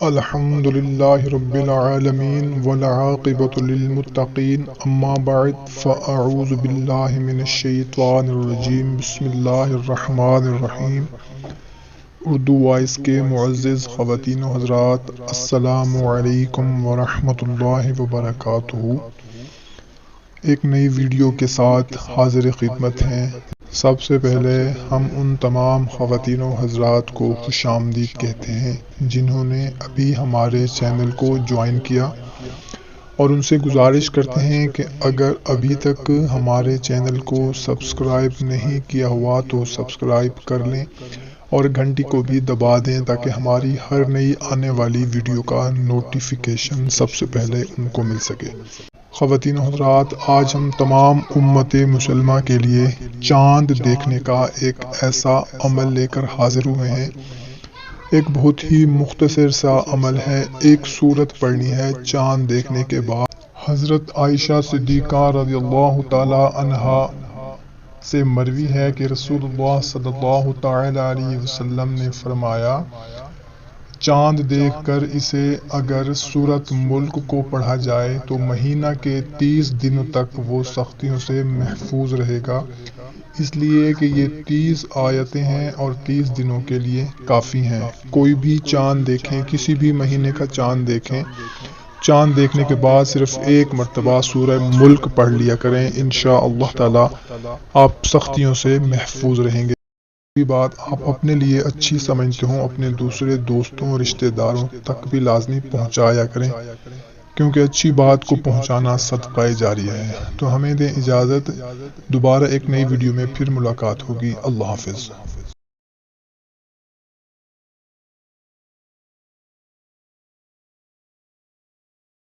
الحمد للہ رب العالمین والعاقبۃ للمتقین اما بعد فاعوذ باللہ من الشیطان الرجیم بسم اللہ الرحمن الرحیم۔ اردو وائس کے معزز خواتین و حضرات، السلام علیکم ورحمۃ اللہ وبرکاتہ۔ ایک نئی ویڈیو کے ساتھ حاضر خدمت ہیں۔ سب سے پہلے ہم ان تمام خواتین و حضرات کو خوش آمدید کہتے ہیں جنہوں نے ابھی ہمارے چینل کو جوائن کیا، اور ان سے گزارش کرتے ہیں کہ اگر ابھی تک ہمارے چینل کو سبسکرائب نہیں کیا ہوا تو سبسکرائب کر لیں اور گھنٹی کو بھی دبا دیں تاکہ ہماری ہر نئی آنے والی ویڈیو کا نوٹیفیکیشن سب سے پہلے ان کو مل سکے۔ خواتین و حضرات، آج ہم تمام امت مسلمہ کے لیے چاند دیکھنے کا ایک ایسا عمل لے کر حاضر ہوئے ہیں۔ ایک بہت ہی مختصر سا عمل ہے، ایک سورت پڑھنی ہے چاند دیکھنے کے بعد۔ حضرت عائشہ صدیقہ رضی اللہ تعالی عنہا سے مروی ہے کہ رسول اللہ صلی اللہ تعالی علیہ وسلم نے فرمایا، چاند دیکھ کر اسے اگر سورت ملک کو پڑھا جائے تو مہینہ کے 30 دنوں تک وہ سختیوں سے محفوظ رہے گا، اس لیے کہ یہ 30 آیتیں ہیں اور 30 دنوں کے لیے کافی ہیں۔ کوئی بھی چاند دیکھیں، کسی بھی مہینے کا چاند دیکھیں، چاند دیکھنے کے بعد صرف ایک مرتبہ سورہ ملک پڑھ لیا کریں، انشاءاللہ تعالی آپ سختیوں سے محفوظ رہیں گے۔ یہ بات آپ اپنے لیے اچھی سمجھتے ہوں، اپنے دوسرے دوستوں رشتہ داروں تک بھی لازمی پہنچایا کریں، کیونکہ اچھی بات کو پہنچانا صدقہ جاریہ ہے۔ تو ہمیں دیں اجازت، دوبارہ ایک نئی ویڈیو میں پھر ملاقات ہوگی۔ اللہ حافظ۔